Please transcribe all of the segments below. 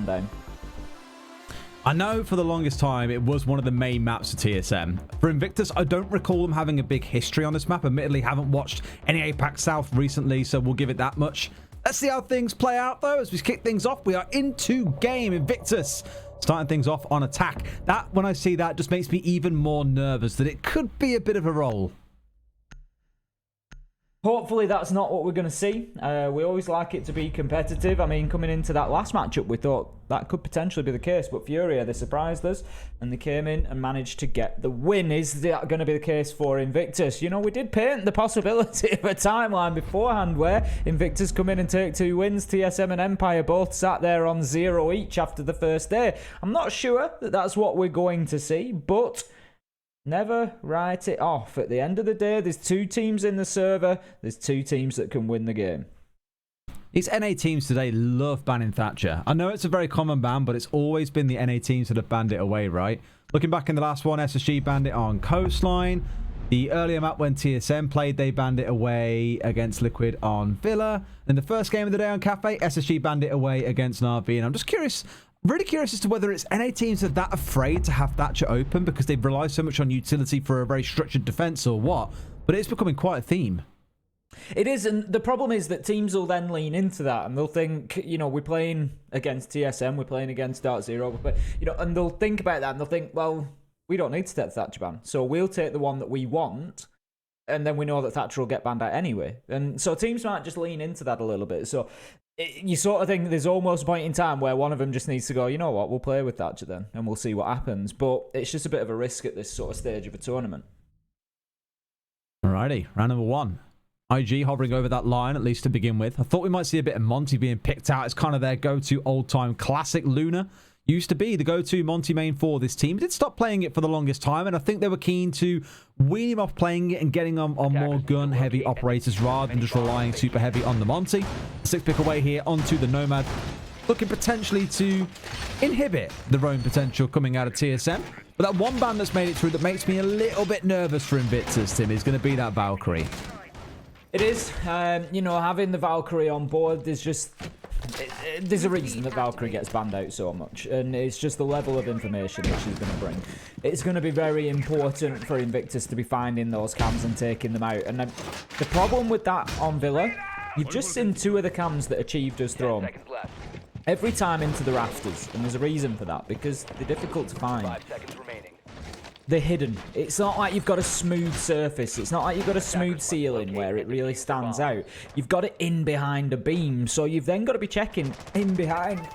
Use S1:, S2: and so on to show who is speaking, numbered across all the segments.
S1: down.
S2: I know for the longest time it was one of the main maps of TSM. For Invictus, I don't recall them having a big history on this map. Admittedly, haven't watched any APAC South recently, so we'll give it that much. Let's see how things play out, though. As we kick things off, we are into game. Invictus starting things off on attack. That, when I see that, just makes me even more nervous that it could be a bit of a roll.
S1: Hopefully that's not what we're going to see. We always like it to be competitive. I mean, coming into that last matchup, we thought that could potentially be the case. But Furia, they surprised us, and they came in and managed to get the win. Is that going to be the case for Invictus? You know, we did paint the possibility of a timeline beforehand where Invictus come in and take 2 wins. TSM and Empire both sat there on 0 each after the first day. I'm not sure that that's what we're going to see, but never write it off. At the end of the day, there's 2 teams in the server. There's 2 teams that can win the game.
S2: These NA teams today love banning Thatcher. I know it's a very common ban, but it's always been the NA teams that have banned it away, right? Looking back in the last one, SSG banned it on Coastline. The earlier map when TSM played, they banned it away against Liquid on Villa. In the first game of the day on Cafe, SSG banned it away against Narvi. And I'm just curious, really curious as to whether it's NA teams that are that afraid to have Thatcher open because they've relied so much on utility for a very structured defense or what. But it's becoming quite a theme.
S1: It is, and the problem is that teams will then lean into that, and they'll think, you know, we're playing against TSM, we're playing against Dark Zero, you know, and they'll think about that, and they'll think, well, we don't need to take the Thatcher ban, so we'll take the one that we want, and then we know that Thatcher will get banned out anyway. And so teams might just lean into that a little bit. So you sort of think there's almost a point in time where one of them just needs to go, you know what, we'll play with Thatcher then, and we'll see what happens. But it's just a bit of a risk at this sort of stage of a tournament.
S2: Alrighty, round number 1. IG hovering over that line, at least to begin with. I thought we might see a bit of Monty being picked out as kind of their go-to old-time classic. Luna used to be the go-to Monty main for this team. Did stop playing it for the longest time, and I think they were keen to wean him off playing it and getting on more gun-heavy operators rather than just relying super heavy on the Monty. 6-pick away here onto the Nomad, looking potentially to inhibit the roam potential coming out of TSM. But that one ban that's made it through that makes me a little bit nervous for Invictus, Tim, is going to be that Valkyrie.
S1: It is, you know, having the Valkyrie on board, there's a reason that Valkyrie gets banned out so much, and it's just the level of information that she's going to bring. It's going to be very important for Invictus to be finding those cams and taking them out, and the problem with that on Villa, you've just seen 2 of the cams that Achieved has thrown every time into the rafters, and there's a reason for that, because they're difficult to find.
S3: 5 seconds remaining.
S1: They're hidden. It's not like you've got a smooth surface. It's not like you've got a smooth ceiling where it really stands out. You've got it in behind a beam, so you've then got to be checking in behind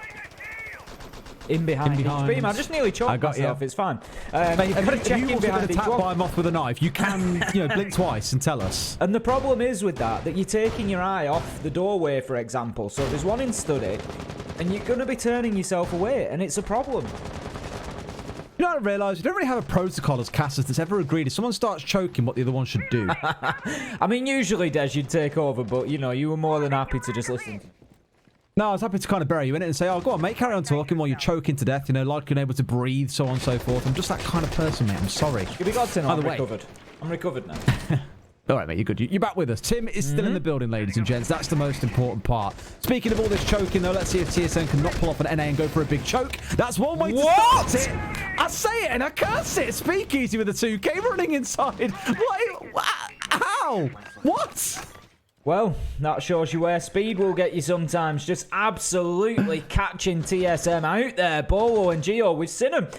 S1: each beam. I just nearly choked myself. You. It's fine.
S2: Mate, if you also get attacked by a moth with a knife, you can, you know, blink twice and tell us.
S1: And the problem is with that you're taking your eye off the doorway, for example. So there's one in study, and you're going to be turning yourself away, and it's a problem.
S2: You know what I realised? You don't really have a protocol as casters that's ever agreed if someone starts choking what the other one should do.
S1: I mean, usually, Des, you'd take over, but, you know, you were more than happy to just listen.
S2: No, I was happy to kind of bury you in it and say, oh, go on, mate, carry on talking while you're choking to death, you know, like you're unable to breathe, so on and so forth. I'm just that kind of person, mate. I'm sorry.
S1: You'll be glad to know I'm recovered. I'm recovered now.
S2: All right, mate, you're good. You're back with us. Tim is still in the building, ladies and gents. That's the most important part. Speaking of all this choking, though, let's see if TSM can not pull off an NA and go for a big choke. That's one way to start it. I say it and I curse it. SpeakEasy with a 2K running inside. What? How? What?
S1: Well, that shows you where speed will get you sometimes. Just absolutely catching TSM out there. Beaulo and Geo, we've seen them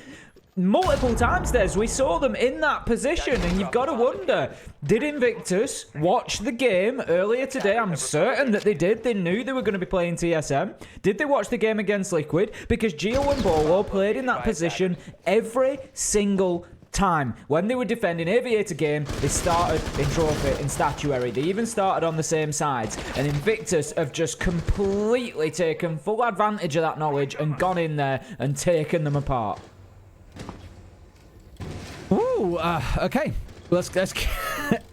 S1: multiple times, Des. We saw them in that position, and you've got to wonder, did Invictus watch the game earlier today? I'm certain that they did. They knew they were going to be playing TSM. Did they watch the game against Liquid? Because Geo and Beaulo played in that position every single time. When they were defending Aviator game, they started in Trophy and Statuary. They even started on the same sides. And Invictus have just completely taken full advantage of that knowledge and gone in there and taken them apart.
S2: Ooh, okay. Let's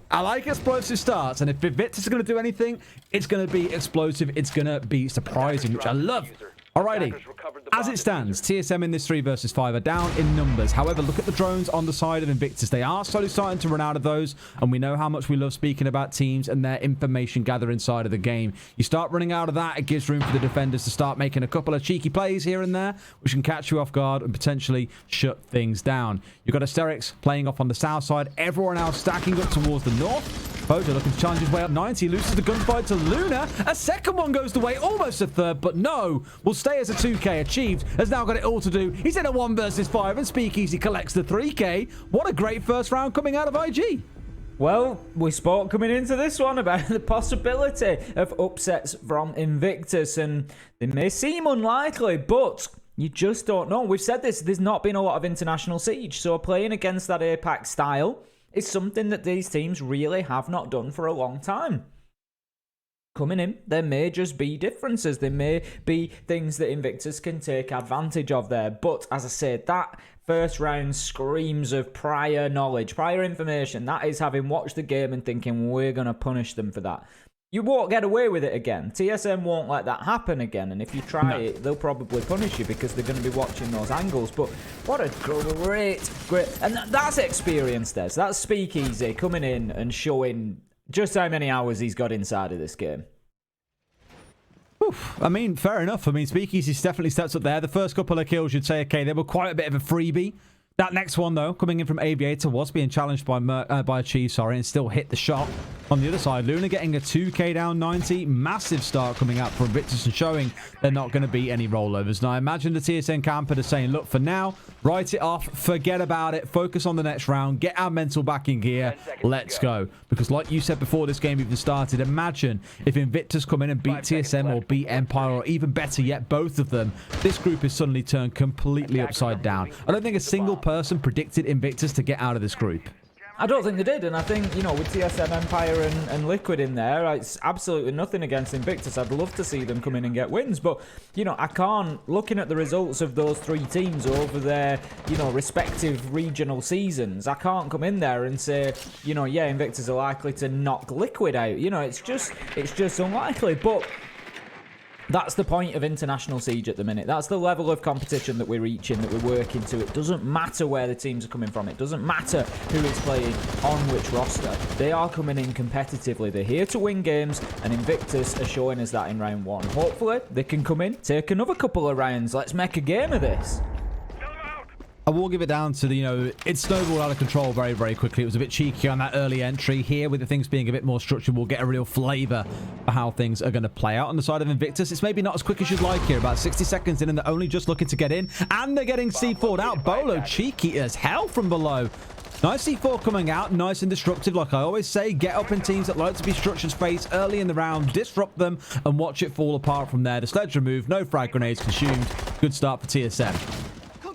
S2: I like explosive starts, and if Invictus is going to do anything, it's going to be explosive. It's going to be surprising, which I love. Alrighty. As it stands, TSM in this 3 versus 5 are down in numbers. However, look at the drones on the side of Invictus. They are slowly starting to run out of those, and we know how much we love speaking about teams and their information gathering side of the game. You start running out of that, it gives room for the defenders to start making a couple of cheeky plays here and there, which can catch you off guard and potentially shut things down. You've got HysteRiX playing off on the south side. Everyone else stacking up towards the north. Pojo looking to challenge his way up 90. Loses the gunfight to Luna. A second one goes the way, almost a third, but no. Will stay as a 2K. Achieved has now got it all to do. He's in a 1 versus 5, and SpeakEasy collects the 3K. What a great first round coming out of IG.
S1: Well, we spoke coming into this one about the possibility of upsets from Invictus, and they may seem unlikely, but you just don't know. We've said this, there's not been a lot of international siege, so playing against that APAC style is something that these teams really have not done for a long time. Coming in, there may just be differences. There may be things that Invictus can take advantage of there. But as I said, that first round screams of prior knowledge, prior information. That is having watched the game and thinking, we're going to punish them for that. You won't get away with it again. TSM won't let that happen again. And if you try it, they'll probably punish you because they're going to be watching those angles. But what a great... And that's experience, Des. That's SpeakEasy coming in and showing just how many hours he's got inside of this game.
S2: Oof. I mean, fair enough. I mean, SpeakEasy definitely steps up there. The first couple of kills, you'd say, okay, they were quite a bit of a freebie. That next one, though, coming in from Aviator, was being challenged by Achieved, and still hit the shot. On the other side, Luna getting a 2K down 90. Massive start coming out from Invictus and showing they're not going to be any rollovers. Now, I imagine the TSM camper is saying, look, for now, write it off, forget about it, focus on the next round, get our mental back in gear, let's go. Because like you said before this game even started, imagine if Invictus come in and beat TSM or beat Empire, or even better yet, both of them. This group is suddenly turned completely upside down. I don't think a single person predicted Invictus to get out of this group.
S1: I don't think they did, and I think, you know, with TSM, Empire and Liquid in there, it's absolutely nothing against Invictus. I'd love to see them come in and get wins, but, you know, I can't, looking at the results of those 3 teams over their, you know, respective regional seasons, I can't come in there and say, you know, yeah, Invictus are likely to knock Liquid out. You know, it's just unlikely, but that's the point of international siege at the minute. That's the level of competition that we're reaching, that we're working to. It doesn't matter where the teams are coming from. It doesn't matter who is playing on which roster. They are coming in competitively. They're here to win games, and Invictus are showing us that in round 1. Hopefully, they can come in, take another couple of rounds. Let's make a game of this.
S2: I will give it down to the, you know, it snowballed out of control very, very quickly. It was a bit cheeky on that early entry. Here, with the things being a bit more structured, we'll get a real flavour for how things are going to play out on the side of Invictus. It's maybe not as quick as you'd like here. About 60 seconds in, and they're only just looking to get in. And they're getting C4'd out. Beaulo, cheeky as hell from below. Nice C4 coming out, nice and destructive. Like I always say, get up in teams that like to be structured space early in the round, disrupt them, and watch it fall apart from there. The sledge removed, no frag grenades consumed. Good start for TSM.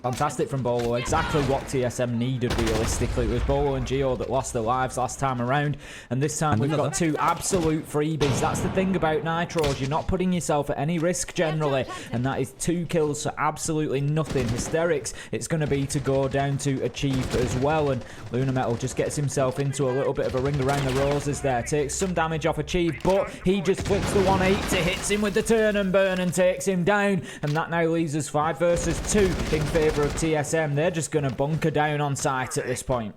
S1: Fantastic from Beaulo. Exactly what TSM needed, realistically. It was Beaulo and Geo that lost their lives last time around. And this time we've got 2 absolute freebies. That's the thing about Nitros. You're not putting yourself at any risk generally. And that is 2 kills for absolutely nothing. HysteRiX, it's going to be to go down to Achieved as well. And Lunarmetal just gets himself into a little bit of a ring around the roses there. Takes some damage off Achieved, but he just flips the 180, hits him with the turn and burn and takes him down. And that now leaves us 5 versus 2 in favour of TSM. They're just going to bunker down on site at this point.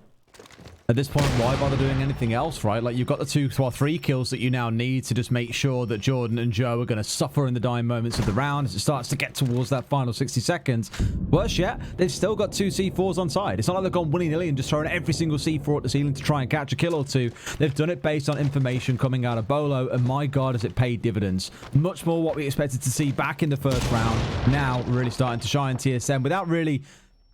S2: At this point, why bother doing anything else, right? Like, you've got the 2 or 3 kills that you now need to just make sure that Jrdn and Jo are going to suffer in the dying moments of the round as it starts to get towards that final 60 seconds. Worse yet, they've still got 2 C4s on side. It's not like they've gone willy-nilly and just thrown every single C4 at the ceiling to try and catch a kill or 2. They've done it based on information coming out of Beaulo, and my God, has it paid dividends. Much more what we expected to see back in the first round. Now, really starting to shine TSM without really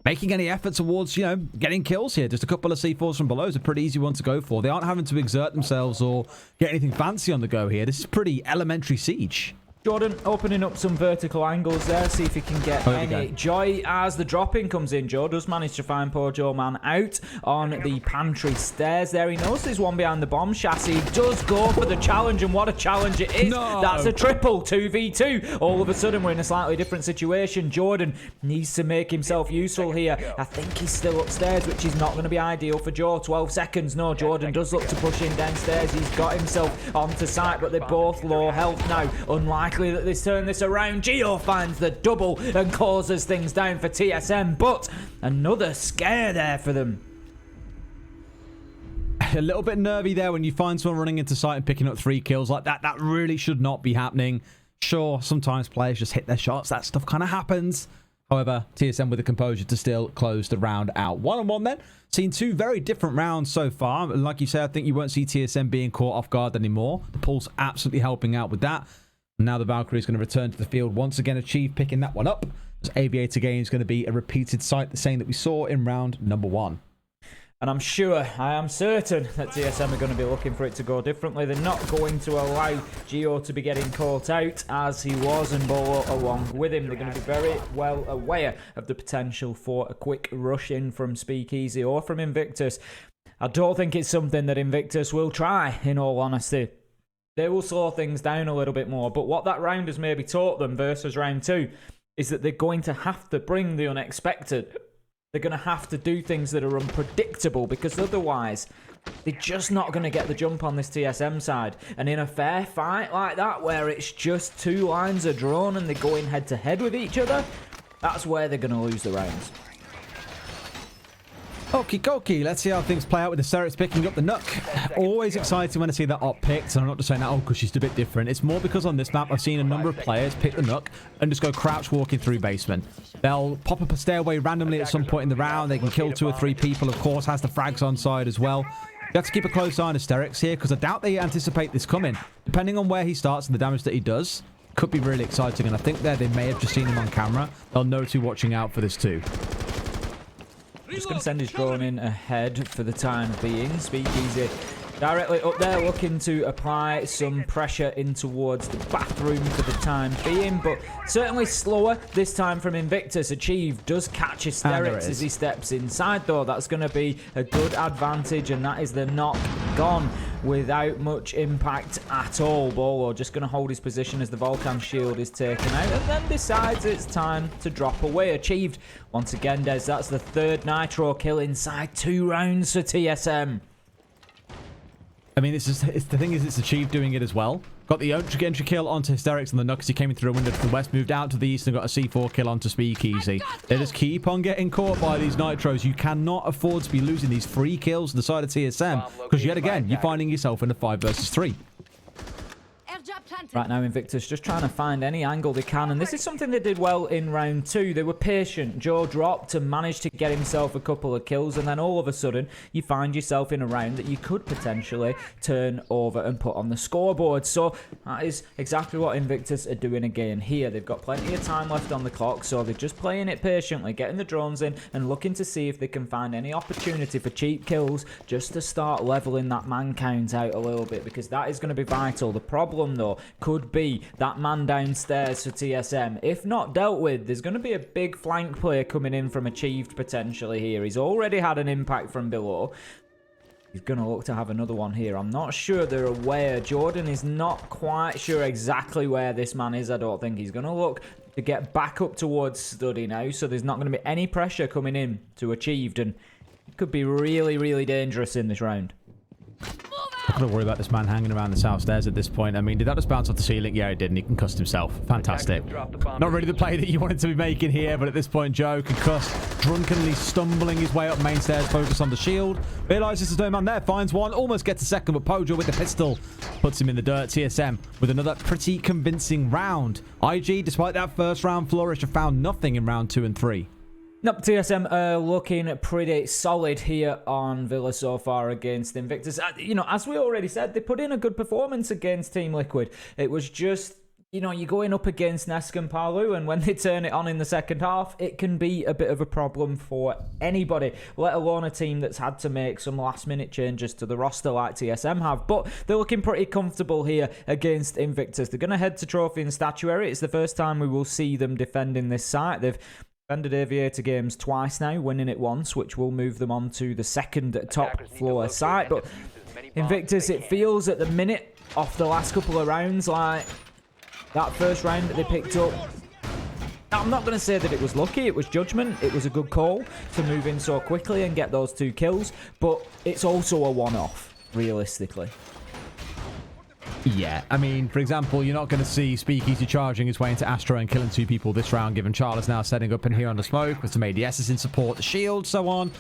S2: making any effort towards, you know, getting kills here. Just a couple of C4s from below is a pretty easy one to go for. They aren't having to exert themselves or get anything fancy on the go here. This is pretty elementary siege.
S1: Jrdn opening up some vertical angles there, see if he can get any joy as the drop-in comes in. Jo does manage to find Pojoman out on the pantry stairs there. He knows there's one behind the bomb chassis. He does go for the challenge, and what a challenge it is.
S2: No.
S1: That's a triple 2v2. All of a sudden, we're in a slightly different situation. Jrdn needs to make himself useful here. I think he's still upstairs, which is not going to be ideal for Jo. 12 seconds. No, Jrdn does look to push in downstairs. He's got himself onto site, but they're both low health now. Unlikely likely that they turn this around. Geo finds the double and closes things down for TSM, but another scare there for them.
S2: A little bit nervy there when you find someone running into sight and picking up 3 kills like that. That really should not be happening. Sure, sometimes players just hit their shots. That stuff kind of happens. However, TSM with the composure to still close the round out. 1-on-1 then. Seen 2 very different rounds so far. And like you said, I think you won't see TSM being caught off guard anymore. The Pulse absolutely helping out with that. And now the Valkyrie is going to return to the field once again. Achieved picking that one up. As Aviator Game is going to be a repeated sight, the same that we saw in round number 1.
S1: And I'm sure, I am certain that TSM are going to be looking for it to go differently. They're not going to allow Geo to be getting caught out as he was, and Beaulo along with him. They're going to be very well aware of the potential for a quick rush in from Speakeasy or from Invictus. I don't think it's something that Invictus will try, in all honesty. They will slow things down a little bit more, but what that round has maybe taught them versus round 2 is that they're going to have to bring the unexpected. They're going to have to do things that are unpredictable, because otherwise they're just not going to get the jump on this TSM side. And in a fair fight like that, where it's just 2 lines of drone and they're going head to head with each other, that's where they're going to lose the rounds.
S2: Okie dokie, let's see how things play out with the HysteRiX picking up the Nuke. Always exciting when I see that op picked, and I'm not just saying that because she's a bit different. It's more because on this map I've seen a number of players pick the Nuke and just go crouch walking through basement. They'll pop up a stairway randomly at some point in the round. They can kill 2 or 3 people, of course, has the frags on side as well. You have to keep a close eye on HysteRiX here, because I doubt they anticipate this coming. Depending on where he starts and the damage that he does, could be really exciting, and I think there they may have just seen him on camera. They'll know to be watching out for this too.
S1: Just going to send his drone in ahead for the time being. Speakeasy directly up there, looking to apply some pressure in towards the bathroom for the time being, but certainly slower this time from Invictus. Achieved does catch HysteRiX as he steps inside, though. That's going to be a good advantage, and that is the knock gone without much impact at all. Beaulo just going to hold his position as the Volcan shield is taken out, and then decides it's time to drop away. Achieved once again, Des. That's the 3rd Nitro kill inside 2 rounds for TSM.
S2: I mean, it's the thing is, it's Achieved doing it as well. Got the entry kill onto HysteRiX on the Nuke as he came in through a window to the west, moved out to the east, and got a C4 kill onto Speakeasy. They just keep on getting caught by these Nitros. You cannot afford to be losing these free kills on the side of TSM, because yet again, you're finding yourself in a 5 versus 3.
S1: Right now, Invictus just trying to find any angle they can, and this is something they did well in round 2. They were patient. Jo dropped and managed to get himself a couple of kills, and then all of a sudden, you find yourself in a round that you could potentially turn over and put on the scoreboard. So that is exactly what Invictus are doing again here. They've got plenty of time left on the clock, so they're just playing it patiently, getting the drones in and looking to see if they can find any opportunity for cheap kills just to start leveling that man count out a little bit, because that is going to be vital. The problem, though, could be that man downstairs for TSM. If not dealt with, there's going to be a big flank player coming in from Achieved potentially here. He's already had an impact from below. He's going to look to have another one here. I'm not sure they're aware. Jrdn is not quite sure exactly where this man is, I don't think. He's going to look to get back up towards Study now, so there's not going to be any pressure coming in to Achieved, and it could be really, really dangerous in this round.
S2: I'm not worry about this man hanging around the south stairs at this point. I mean, did that just bounce off the ceiling? Yeah, it did, and he concussed himself. Fantastic. Not really the play that you wanted to be making here, but at this point, Jo concussed, drunkenly stumbling his way up main stairs, focused on the shield. Realizes there's no man there, finds one, almost gets a second, but Pojo with the pistol puts him in the dirt. TSM with another pretty convincing round. IG, despite that first round flourish, have found nothing in round 2 and 3.
S1: Nope, TSM are looking pretty solid here on Villa so far against Invictus. You know, as we already said, they put in a good performance against Team Liquid. It was just, you know, you're going up against Nesk and Palu, and when they turn it on in the second half, it can be a bit of a problem for anybody, let alone a team that's had to make some last-minute changes to the roster like TSM have. But they're looking pretty comfortable here against Invictus. They're going to head to Trophy and Statuary. It's the first time we will see them defending this site. They've defended Aviator Games twice now, winning it once, which will move them on to the second top floor site. But Invictus, it feels at the minute, off the last couple of rounds, like that first round that they picked up, I'm not going to say that it was lucky, it was judgment. It was a good call to move in so quickly and get those 2 kills, but it's also a one-off, realistically.
S2: Yeah, I mean, for example, you're not going to see SpeakEasy charging his way into Astro and killing 2 people this round, given Chala's now setting up in here on the smoke with some ADSs in support, the shield, so on.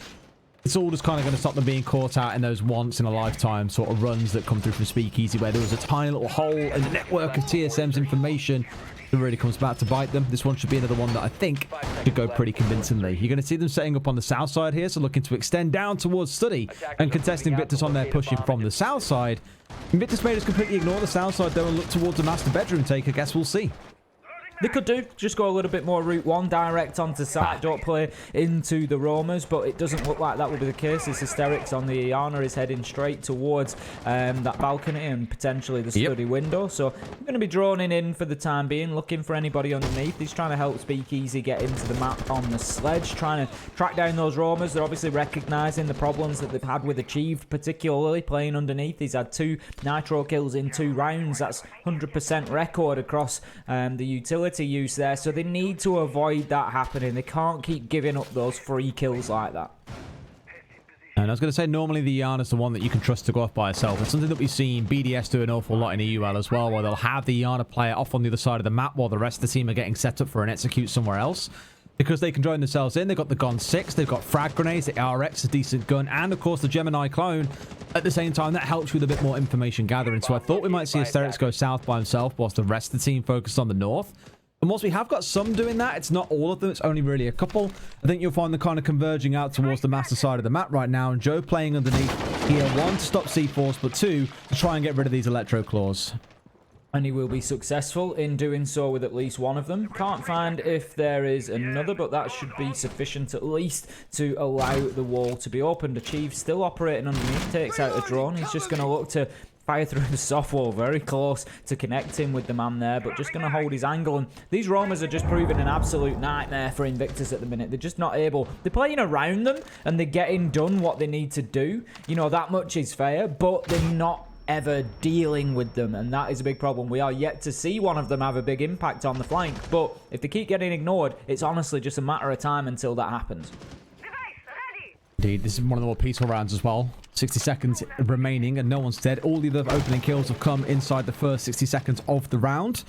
S2: It's all just kind of going to stop them being caught out in those once-in-a-lifetime sort of runs that come through from SpeakEasy, where there was a tiny little hole in the network of TSM's information that really comes back to bite them. This one should be another one that I think should go pretty convincingly. You're going to see them setting up on the south side here, so looking to extend down towards Study and contest Invictus on there, pushing from the south side. Invictus made us completely ignore the south side, though, and look towards the master bedroom take. I guess we'll see.
S1: They could do. Just go a little bit more Route 1, direct onto site, don't play into the roamers, but it doesn't look like that will be the case. As HysteRiX on the Iana is heading straight towards that balcony and potentially the study window. So I'm going to be droning in for the time being, looking for anybody underneath. He's trying to help SpeakEasy get into the map on the sledge, trying to track down those roamers. They're obviously recognising the problems that they've had with Achieved, particularly playing underneath. He's had 2 nitro kills in 2 rounds. That's 100% record across the utility use there, so they need to avoid that happening. They can't keep giving up those free kills like that.
S2: And I was going to say, normally the Iana is the one that you can trust to go off by itself. It's something that we've seen BDS do an awful lot in EUL as well, where they'll have the Iana player off on the other side of the map while the rest of the team are getting set up for an execute somewhere else. Because they can join themselves in. They've got the Gon 6, they've got frag grenades, the RX, a decent gun, and of course the Gemini clone. At the same time, that helps you with a bit more information gathering. So I thought we might see HysteRiX go south by himself whilst the rest of the team focused on the north. And whilst we have got some doing that, it's not all of them. It's only really a couple. I think you'll find them kind of converging out towards the master side of the map right now. And Jo playing underneath here, 1 to stop C-Force, but 2 to try and get rid of these electro claws.
S1: And he will be successful in doing so with at least one of them. Can't find if there is another, but that should be sufficient at least to allow the wall to be opened. Achieved still operating underneath, takes out a drone. He's just going to look to fire through the soft wall, very close to connecting with the man there, but just going to hold his angle. And these roamers are just proving an absolute nightmare for Invictus at the minute. They're just not able. They're playing around them, and they're getting done what they need to do. You know, that much is fair, but they're not ever dealing with them, and that is a big problem. We are yet to see one of them have a big impact on the flank, but if they keep getting ignored, it's honestly just a matter of time until that happens.
S2: Indeed, this is one of the more peaceful rounds as well. 60 seconds remaining and no one's dead. All the other opening kills have come inside the first 60 seconds of the round.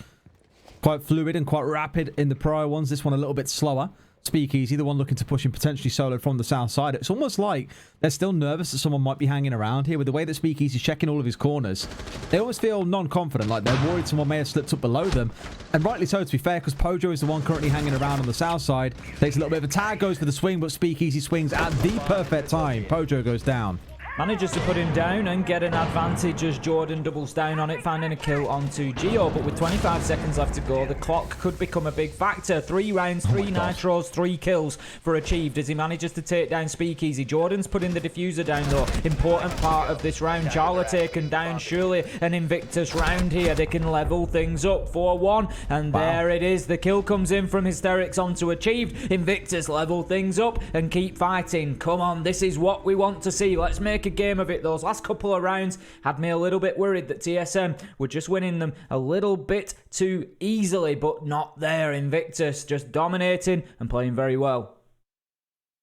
S2: Quite fluid and quite rapid in the prior ones. This one a little bit slower. SpeakEasy, the one looking to push him potentially solo from the south side. It's almost like they're still nervous that someone might be hanging around here. With the way that SpeakEasy's checking all of his corners, they almost feel non-confident, like they're worried someone may have slipped up below them. And rightly so, to be fair, because Pojo is the one currently hanging around on the south side. Takes a little bit of a tag, goes for the swing, but SpeakEasy swings at the perfect time. Pojo goes down.
S1: Manages to put him down and get an advantage as Jrdn doubles down on it, finding a kill onto Geo. But with 25 seconds left to go, the clock could become a big factor. 3 rounds, 3 nitros, 3 kills for Achieved as he manages to take down SpeakEasy. Jrdn's putting the diffuser down though. Important part of this round. Chala taken down. Surely an Invictus round here. They can level things up 4-1. And there it is. The kill comes in from HysteRiX onto Achieved. Invictus level things up and keep fighting. Come on, this is what we want to see. Let's make a game of it. Those last couple of rounds had me a little bit worried that TSM were just winning them a little bit too easily, but not there. Invictus just dominating and playing very well.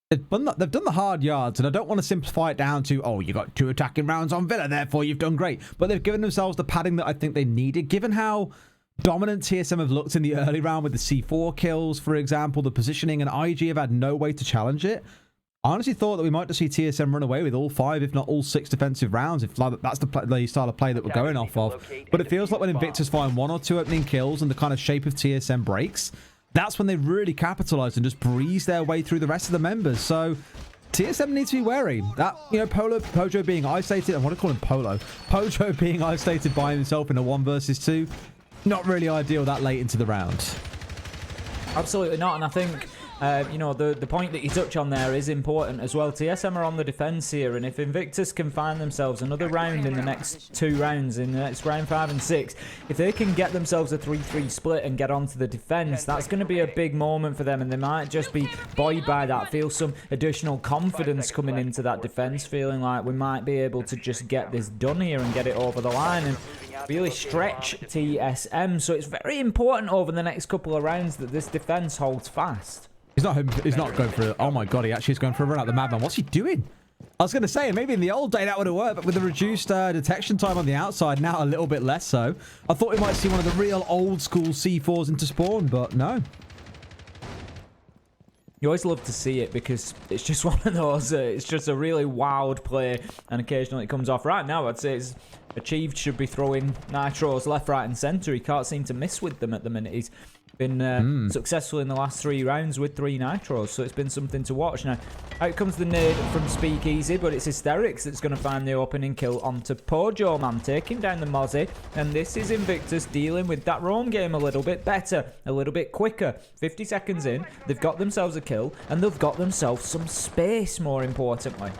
S2: They've done the hard yards, and I don't want to simplify it down to, oh, you got 2 attacking rounds on Villa, therefore you've done great. But they've given themselves the padding that I think they needed, given how dominant TSM have looked in the early round with the C4 kills, for example, the positioning, and IG have had no way to challenge it. I honestly thought that we might just see TSM run away with all 5, if not all 6 defensive rounds, if that's the style of play that we're going off of. But it feels like when Invictus find 1 or 2 opening kills and the kind of shape of TSM breaks, that's when they really capitalize and just breeze their way through the rest of the members. So TSM needs to be wary. That, you know, Pojo being isolated, I want to call him Polo. Pojo being isolated by himself in a 1 versus 2, not really ideal that late into the round.
S1: Absolutely not, and I think you know, the point that you touch on there is important as well. TSM are on the defense here, and if Invictus can find themselves another round in the next 2 rounds, in the next round 5 and 6, if they can get themselves a 3-3 split and get onto the defense, that's going to be a big moment for them, and they might just be buoyed by that, feel some additional confidence coming into that defense, feeling like we might be able to just get this done here and get it over the line and really stretch TSM. So it's very important over the next couple of rounds that this defense holds fast.
S2: He's not going for it. Oh my god, he actually is going for a run out the madman. What's he doing? I was going to say, maybe in the old day that would have worked, but with the reduced detection time on the outside, now a little bit less so. I thought we might see one of the real old school C4s into spawn, but no.
S1: You always love to see it because it's just one of those, it's just a really wild play, and occasionally it comes off. Right now, I'd say it's Achieved should be throwing nitros left, right, and centre. He can't seem to miss with them at the minute. He's been successful in the last 3 rounds with 3 nitros, so it's been something to watch. Now, out comes the nade from SpeakEasy, but it's HysteRiX that's going to find the opening kill onto Pojoman, taking down the Mozzie, and this is Invictus dealing with that roam game a little bit better, a little bit quicker. 50 seconds in, they've got themselves a kill, and they've got themselves some space, more importantly.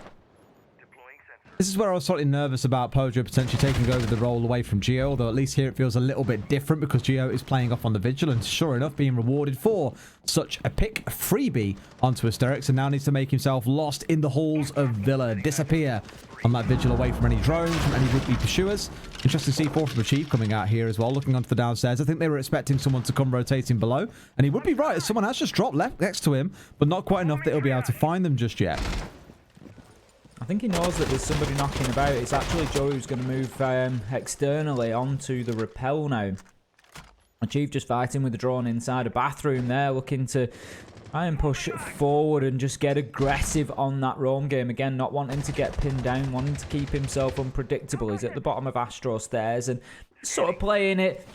S2: This is where I was slightly nervous about Pojo potentially taking over the role away from Geo, although at least here it feels a little bit different because Geo is playing off on the Vigilance. Sure enough, being rewarded for such a pick freebie onto HysteRiX, and now needs to make himself lost in the halls of Villa. Disappear on that Vigil away from any drones, from any would-be pursuers. Interesting C4 from Achieved coming out here as well, looking onto the downstairs. I think they were expecting someone to come rotating below, and he would be right, as someone has just dropped left next to him, but not quite enough that he'll be able to find them just yet.
S1: I think he knows that there's somebody knocking about. It's actually Jo who's going to move externally onto the rappel now. Achieved just fighting with the drone inside a bathroom there, looking to try and push forward and just get aggressive on that roam game. Again, not wanting to get pinned down, wanting to keep himself unpredictable. He's at the bottom of Astro stairs and sort of playing it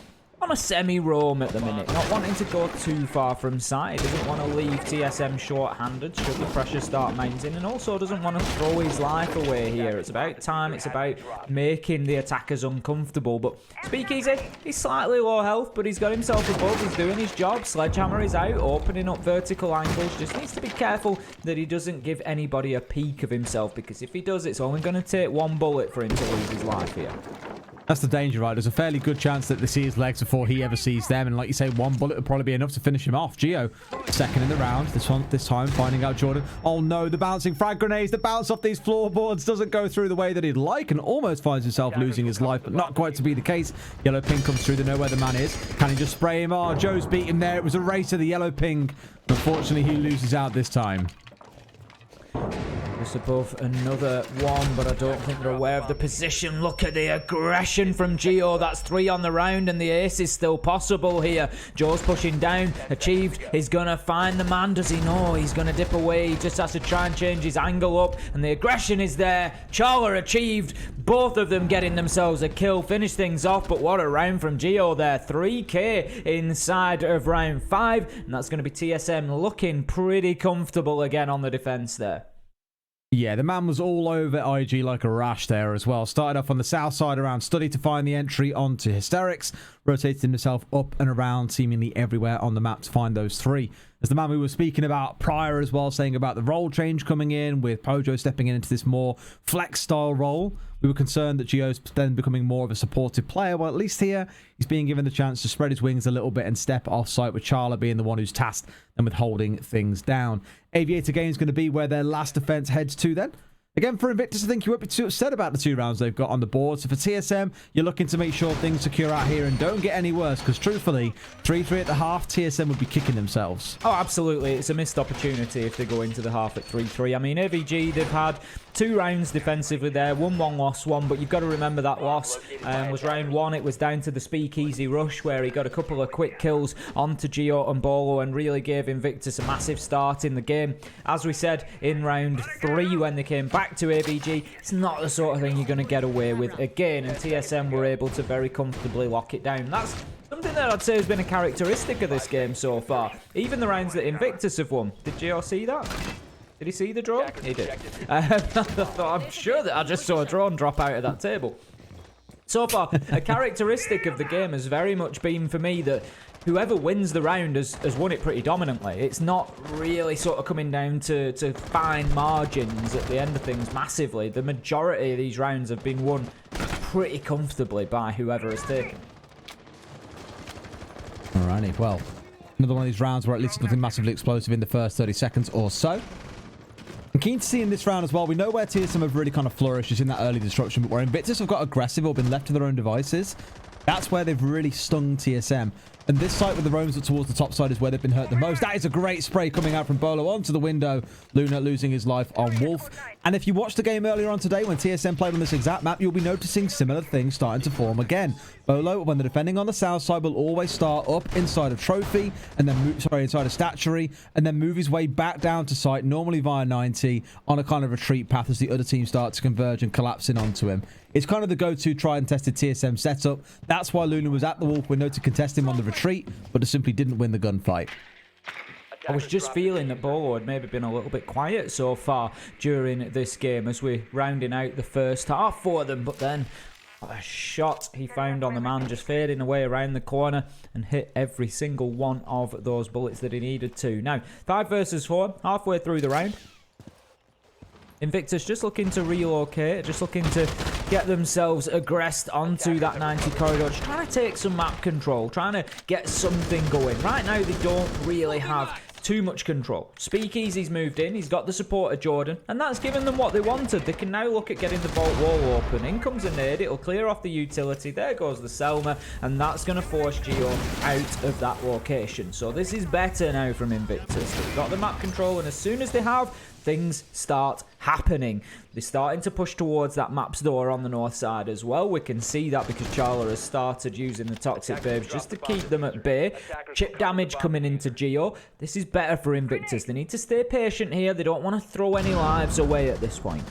S1: on a semi-roam at the minute, not wanting to go too far from side. Doesn't want to leave TSM short-handed should the pressure start mounting, and also doesn't want to throw his life away here. It's about time, it's about making the attackers uncomfortable. But SpeakEasy, he's slightly low health, but he's got himself above, he's doing his job. Sledgehammer is out, opening up vertical angles. Just needs to be careful that he doesn't give anybody a peek of himself, because if he does, it's only going to take 1 bullet for him to lose his life here.
S2: That's the danger, right? There's a fairly good chance that they see his legs before he ever sees them. And like you say, 1 bullet would probably be enough to finish him off. Geo, second in the round. This time, finding out Jrdn. Oh no, the bouncing frag grenades. The bounce off these floorboards doesn't go through the way that he'd like, and almost finds himself losing his life, but not quite to be the case. Yellow ping comes through. They know where the man is. Can he just spray him? Oh, Joe's beat him there. It was a race to the yellow ping. Unfortunately, he loses out this time.
S1: Just above another one, but I don't think they're aware of the position. Look at the aggression from Geo. That's 3 on the round, and the ace is still possible here. Joe's pushing down. Achieved is going to find the man. Does he know? He's going to dip away. He just has to try and change his angle up, and the aggression is there. Chala, Achieved, both of them getting themselves a kill. Finish things off, but what a round from Geo there. 3k inside of round 5, and that's going to be TSM looking pretty comfortable again on the defense there.
S2: Yeah, the man was all over IG like a rash there as well. Started off on the south side around Study to find the entry onto HysteRiX. Rotated himself up and around seemingly everywhere on the map to find those 3. As the man we were speaking about prior as well, saying about the role change coming in with Pojo stepping into this more flex style role. We were concerned that Geo's then becoming more of a supportive player. Well, at least here, he's being given the chance to spread his wings a little bit and step off-site, with Chala being the one who's tasked and with holding things down. Aviator game is going to be where their last defense heads to then. Again, for Invictus, I think you won't be too upset about the 2 rounds they've got on the board. So for TSM, you're looking to make sure things secure out here and don't get any worse, because truthfully, 3-3 at the half, TSM would be kicking themselves.
S1: Oh, absolutely. It's a missed opportunity if they go into the half at 3-3. I mean, AVG, they've had 2 rounds defensively there. 1-1, lost 1, but you've got to remember that loss was round 1. It was down to the SpeakEasy rush where he got a couple of quick kills onto Geo and Beaulo and really gave Invictus a massive start in the game. As we said, in round 3 when they came back to AVG, it's not the sort of thing you're going to get away with again, and TSM were able to very comfortably lock it down. That's something that I'd say has been a characteristic of this game so far. Even the rounds that Invictus have won. Did Geo see that? Did he see the drone? He did. I'm sure that I just saw a drone drop out of that table. So far, a characteristic of the game has very much been for me that whoever wins the round has won it pretty dominantly. It's not really sort of coming down to fine margins at the end of things massively. The majority of these rounds have been won pretty comfortably by whoever has taken.
S2: Alrighty, well, another one of these rounds where at least it's nothing massively explosive in the first 30 seconds or so. I'm keen to see in this round as well. We know where TSM have really kind of flourished is in that early disruption, but where Invictus have got aggressive or been left to their own devices, that's where they've really stung TSM. And this site with the roams up towards the top side is where they've been hurt the most. That is a great spray coming out from Beaulo onto the window. Luna losing his life on Wolf. And if you watched the game earlier on today when TSM played on this exact map, you'll be noticing similar things starting to form again. Beaulo, when they're defending on the south side, will always start up inside of Trophy and then move, inside of Statuary, and then move his way back down to site, normally via 90, on a kind of retreat path as the other team start to converge and collapse in onto him. It's kind of the go-to tried and tested TSM setup. That's why Luna was at the Wolf window to contest him on the retreat, but just simply didn't win the gunfight.
S1: I was just feeling that Beaulo had maybe been a little bit quiet so far during this game as we're rounding out the first half for them, but then a shot he found on the man just fading away around the corner and hit every single one of those bullets that he needed to. Now, 5 versus 4, halfway through the round. Invictus just looking to relocate, just looking to get themselves aggressed onto that 90 corridor, just trying to take some map control, trying to get something going. Right now, they don't really have too much control. SpeakEasy's moved in, he's got the support of Jrdn, and that's given them what they wanted. They can now look at getting the vault wall open. In comes a nade, it'll clear off the utility, there goes the Selma, and that's going to force Geo out of that location. So this is better now from Invictus. They've got the map control, and as soon as they have, things start happening. They're starting to push towards that maps door on the north side as well. We can see that because Chala has started using the toxic babes just to keep them at bay. Chip damage coming into Geo. This is better for Invictus. They need to stay patient here. They don't want to throw any lives away at this point.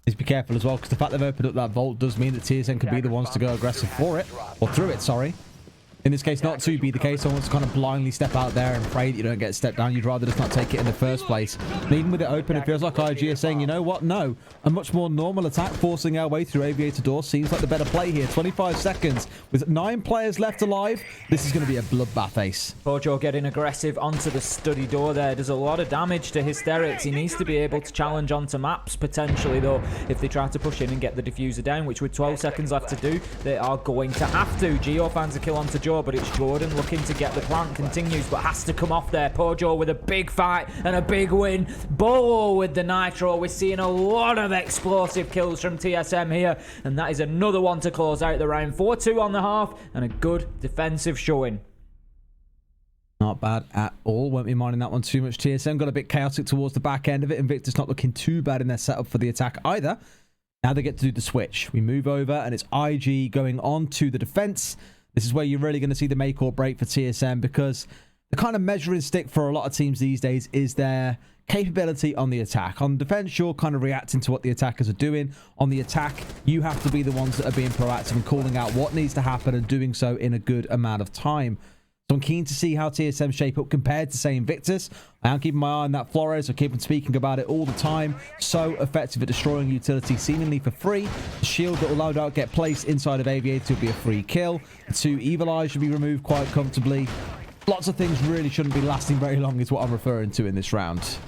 S2: Please be careful as well, because the fact they've opened up that vault does mean that TSM can be the ones to go aggressive for it, or through it, sorry. In this case, not to be the case, someone wants to kind of blindly step out there and pray that you don't get stepped down. You'd rather just not take it in the first place. And even with it open, it feels like IG is saying, you know what? No. A much more normal attack forcing our way through Aviator door seems like the better play here. 25 seconds with 9 players left alive. This is going to be a bloodbath, ace.
S1: Pojo getting aggressive onto the study door there. Does a lot of damage to HysteRiX. He needs to be able to challenge onto maps, potentially, though, if they try to push in and get the diffuser down, which with 12 seconds left to do, they are going to have to. Geo finds a kill onto Joe, but it's Jrdn looking to get the plant. Continues, but has to come off there. Pojo with a big fight and a big win. Beaulo with the nitro. We're seeing a lot of explosive kills from TSM here, and that is another one to close out the round. 4-2 on the half, and a good defensive showing.
S2: Not bad at all. Won't be minding that one too much. TSM got a bit chaotic towards the back end of it. Invictus not looking too bad in their setup for the attack either. Now they get to do the switch. We move over, and it's IG going on to the defense. This is where you're really going to see the make or break for TSM, because the kind of measuring stick for a lot of teams these days is their capability on the attack. On defense, you're kind of reacting to what the attackers are doing. On the attack, you have to be the ones that are being proactive and calling out what needs to happen and doing so in a good amount of time. So I'm keen to see how TSM shape up compared to, say, Invictus. I am keeping my eye on that Flores. I keep on speaking about it all the time. So effective at destroying utility seemingly for free. The shield that will no doubt get placed inside of Aviator will be a free kill. The 2 Evil Eyes should be removed quite comfortably. Lots of things really shouldn't be lasting very long is what I'm referring to in this round.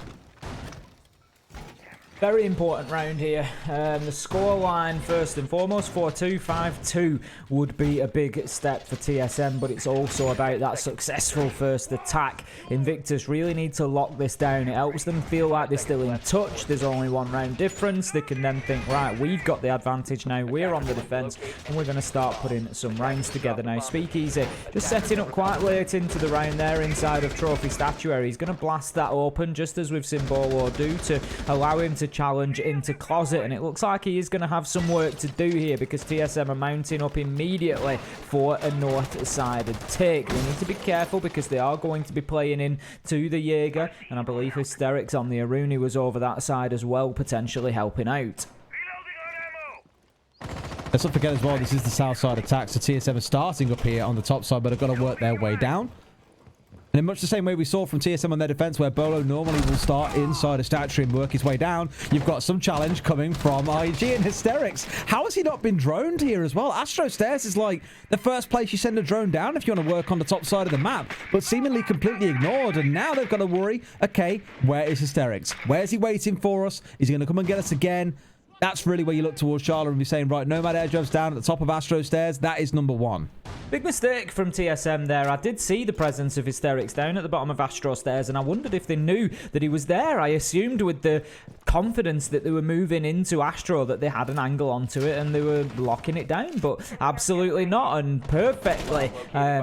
S1: Very important round here. The score line, first and foremost, 4-2, 5-2 would be a big step for TSM, but it's also about that successful first attack. Invictus really need to lock this down. It helps them feel like they're still in touch. There's only 1 round difference. They can then think, right, we've got the advantage now. We're on the defense, and we're going to start putting some rounds together now. SpeakEasy just setting up quite late into the round there inside of Trophy Statuary. He's going to blast that open, just as we've seen Beaulo do, to allow him to challenge into Closet, and it looks like he is going to have some work to do here because TSM are mounting up immediately for a north-sided take. They need to be careful because they are going to be playing in to the Jaeger, and I believe HysteRiX on the Aruni was over that side as well, potentially helping out.
S2: Let's not forget as well, this is the south side attack, so TSM are starting up here on the top side, but they've got to work their way down. And in much the same way we saw from TSM on their defense, where Beaulo normally will start inside a statue and work his way down, you've got some challenge coming from IG and HysteRiX. How has he not been droned here as well? Astro Stairs is like the first place you send a drone down if you want to work on the top side of the map, but seemingly completely ignored. And now they've got to worry, okay, where is HysteRiX? Where's he waiting for us? Is he going to come and get us again? That's really where you look towards Chala and be saying, right, Nomad Air Jumps down at the top of Astro Stairs. That is number 1.
S1: Big mistake from TSM there. I did see the presence of HysteRiX down at the bottom of Astro Stairs, and I wondered if they knew that he was there. I assumed with the confidence that they were moving into Astro that they had an angle onto it and they were locking it down, but absolutely not, and perfectly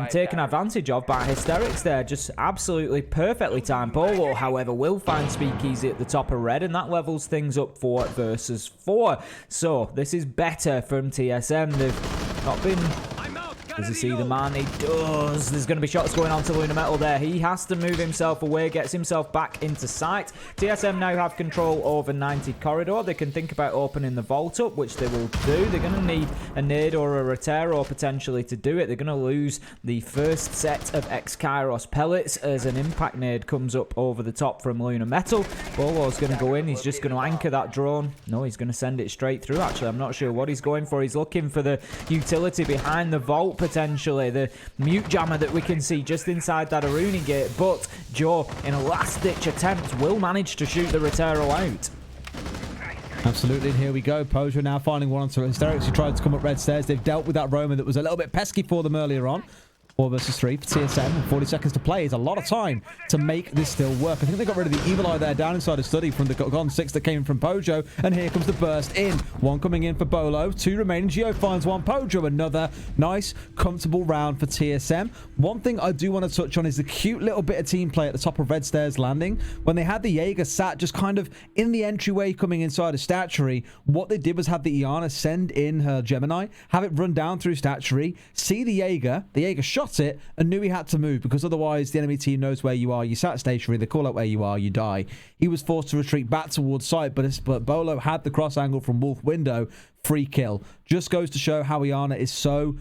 S1: taken advantage of by HysteRiX there. Just absolutely perfectly timed. Beaulo, however, will find SpeakEasy at the top of red, and that levels things up 4 versus 4. So this is better from TSM. They've not been... Does he see the man? He does. There's going to be shots going on to Lunarmetal there. He has to move himself away, gets himself back into sight. TSM now have control over 90 corridor. They can think about opening the vault up, which they will do. They're going to need a nade or a Rotero potentially to do it. They're going to lose the first set of X-Kairos pellets as an impact nade comes up over the top from Lunarmetal. Beaulo's going to go in. He's just going to anchor that drone. No, he's going to send it straight through, actually. I'm not sure what he's going for. He's looking for the utility behind the vault, potentially the mute jammer that we can see just inside that Aruni gate, but Jo, in a last-ditch attempt, will manage to shoot the Rotero out.
S2: Absolutely, and here we go. Pojo now finding one onto HysteRiX, who tried to come up red stairs. They've dealt with that Roman that was a little bit pesky for them earlier on. 4 versus 3 for TSM. 40 seconds to play is a lot of time to make this still work. I think they got rid of the Evil Eye there down inside a study from the Gone 6 that came from Pojo. And here comes the burst in. One coming in for Beaulo. 2 remaining. Geo finds one. Pojo another. Nice, comfortable round for TSM. One thing I do want to touch on is the cute little bit of team play at the top of Red Stairs landing. When they had the Jaeger sat just kind of in the entryway coming inside a statuary, what they did was have the Iana send in her Gemini, have it run down through statuary, see the Jaeger shot it and knew he had to move because otherwise the enemy team knows where you are. You sat stationary, they call out where you are, you die. He was forced to retreat back towards site, but Beaulo had the cross angle from Wolf window. Free kill. Just goes to show how Iana is so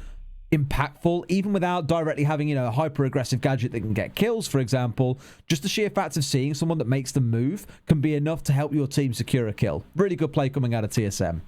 S2: impactful, even without directly having, you know, a hyper aggressive gadget that can get kills, for example. Just the sheer fact of seeing someone that makes them move can be enough to help your team secure a kill. Really good play coming out of TSM.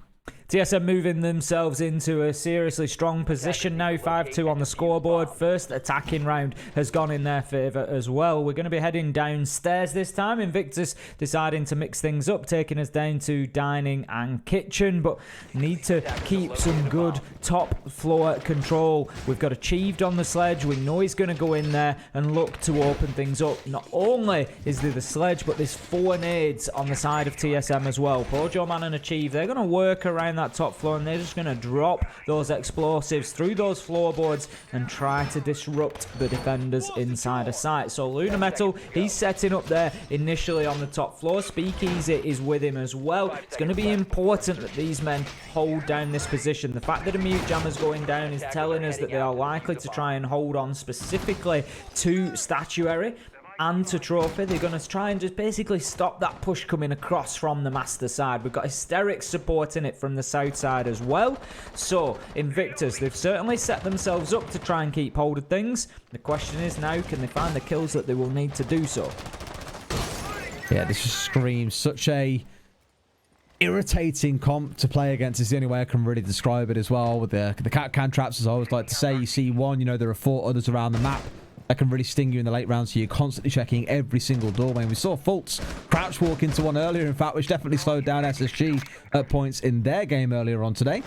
S1: TSM moving themselves into a seriously strong position now, 5-2 on the scoreboard. First attacking round has gone in their favour as well. We're going to be heading downstairs this time. Invictus deciding to mix things up, taking us down to dining and kitchen, but need to keep some good top floor control. We've got Achieved on the sledge. We know he's going to go in there and look to open things up. Not only is there the sledge, but there's 4 nades on the side of TSM as well. Pojoman and Achieved, they're going to work around that top floor and they're just going to drop those explosives through those floorboards and try to disrupt the defenders inside a site. So Lunarmetal, he's setting up there initially on the top floor. SpeakEasy is with him as well. It's going to be important that these men hold down this position. The fact that a mute jammer's going down is telling us that they are likely to try and hold on specifically to statuary and to trophy. They're going to try and just basically stop that push coming across from the master side. We've got HysteRiX supporting it from the south side as well. So Invictus, they've certainly set themselves up to try and keep hold of things. The question is now, can they find the kills that they will need to do so?
S2: Yeah, this just screams such a irritating comp to play against. Is the only way I can really describe it as well. With the cat can traps, as I always like to say, you see one, you know there are 4 others around the map that can really sting you in the late rounds, so you're constantly checking every single doorway. And we saw Fultz crouch walk into one earlier, in fact, which definitely slowed down SSG at points in their game earlier on today.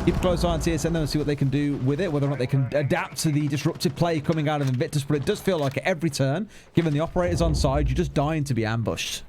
S2: Keep a close eye on TSM and see what they can do with it, whether or not they can adapt to the disruptive play coming out of Invictus, but it does feel like at every turn, given the operators on side, you're just dying to be ambushed.